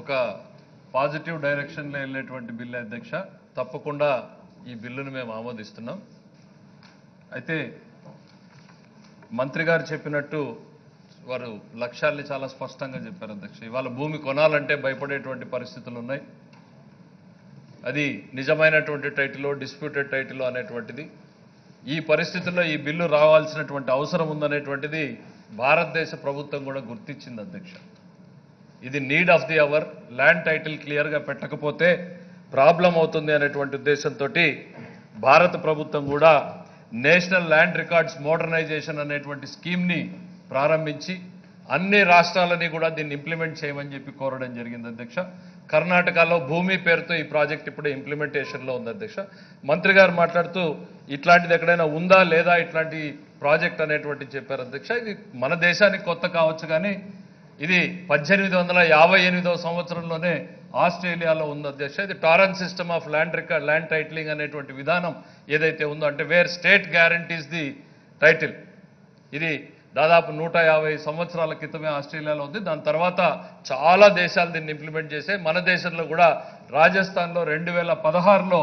ఒక పాజిటివ్ డైరెక్షన్లో వెళ్ళేటువంటి బిల్లు అధ్యక్ష. తప్పకుండా ఈ బిల్లును మేము ఆమోదిస్తున్నాం. అయితే మంత్రి గారు చెప్పినట్టు వారు లక్ష్యాల్ని చాలా స్పష్టంగా చెప్పారు అధ్యక్ష. ఇవాళ భూమి కొనాలంటే భయపడేటువంటి పరిస్థితులు ఉన్నాయి. అది నిజమైనటువంటి టైటిల్, డిస్ప్యూటెడ్ టైటిల్ అనేటువంటిది. ఈ పరిస్థితుల్లో ఈ బిల్లు రావాల్సినటువంటి అవసరం ఉందనేటువంటిది భారతదేశ ప్రభుత్వం కూడా గుర్తించింది అధ్యక్ష. ఇది need of the hour. Land title క్లియర్గా పెట్టకపోతే ప్రాబ్లం అవుతుంది అనేటువంటి ఉద్దేశంతో భారత ప్రభుత్వం కూడా నేషనల్ ల్యాండ్ రికార్డ్స్ మోడర్నైజేషన్ అనేటువంటి స్కీమ్ని ప్రారంభించి అన్ని రాష్ట్రాలని కూడా దీన్ని ఇంప్లిమెంట్ చేయమని చెప్పి కోరడం జరిగింది అధ్యక్ష. కర్ణాటకలో భూమి పేరుతో ఈ ప్రాజెక్ట్ ఇప్పుడే ఇంప్లిమెంటేషన్లో ఉంది అధ్యక్ష. మంత్రి గారు మాట్లాడుతూ ఇట్లాంటిది ఎక్కడైనా ఉందా లేదా ఇట్లాంటి ప్రాజెక్ట్ అనేటువంటి చెప్పారు అధ్యక్ష. ఇది మన దేశానికి కొత్త కావచ్చు, కానీ ఇది 1858వ సంవత్సరంలోనే ఆస్ట్రేలియాలో ఉంది అధ్యక్ష. ఇది torrent system of land titling అనేటువంటి విధానం ఏదైతే ఉందో, అంటే wear state guarantees the title, ఇది దాదాపు 150 సంవత్సరాల క్రితమే ఆస్ట్రేలియాలో ఉంది. దాని తర్వాత చాలా దేశాలు దీన్ని ఇంప్లిమెంట్ చేశాయి. మన దేశంలో కూడా రాజస్థాన్లో 2016లో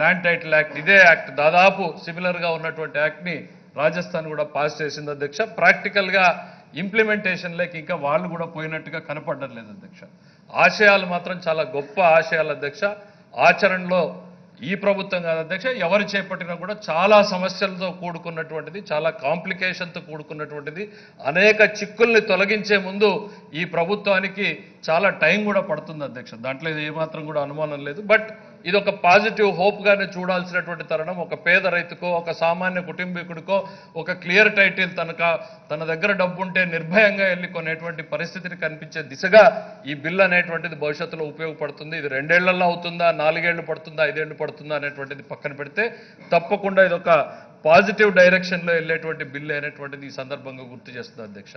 ల్యాండ్ టైటిల్ యాక్ట్, ఇదే యాక్ట్ దాదాపు సిమిలర్గా ఉన్నటువంటి యాక్ట్ని రాజస్థాన్ కూడా పాస్ చేసింది అధ్యక్ష. ప్రాక్టికల్గా ఇంప్లిమెంటేషన్లోకి ఇంకా వాళ్ళు కూడా పోయినట్టుగా కనపడడం లేదు అధ్యక్ష. ఆశయాలు మాత్రం చాలా గొప్ప ఆశయాలు అధ్యక్ష. ఆచరణలో ఈ ప్రభుత్వం కాదు అధ్యక్ష, ఎవరు చేపట్టినా కూడా చాలా సమస్యలతో కూడుకున్నటువంటిది, చాలా కాంప్లికేషన్తో కూడుకున్నటువంటిది. అనేక చిక్కుల్ని తొలగించే ముందు ఈ ప్రభుత్వానికి చాలా టైం కూడా పడుతుంది అధ్యక్ష. దాంట్లో ఏమాత్రం కూడా అనుమానం లేదు. బట్ ఇది ఒక పాజిటివ్ హోప్గానే చూడాల్సినటువంటి తరుణం. ఒక పేద రైతుకో, ఒక సామాన్య కుటుంబీకుడికో ఒక క్లియర్ టైటిల్ తన దగ్గర డబ్బు ఉంటే నిర్భయంగా వెళ్ళి కొనేటువంటి పరిస్థితిని కనిపించే దిశగా ఈ బిల్ అనేటువంటిది భవిష్యత్తులో ఉపయోగపడుతుంది. ఇది 2 ఏళ్లలో అవుతుందా, 4 ఏళ్లు పడుతుందా, 5 ఏళ్లు పడుతుందా అనేటువంటిది పక్కన పెడితే తప్పకుండా ఇది ఒక పాజిటివ్ డైరెక్షన్లో వెళ్ళేటువంటి బిల్ అనేటువంటిది ఈ సందర్భంగా గుర్తు చేస్తుంది అధ్యక్ష.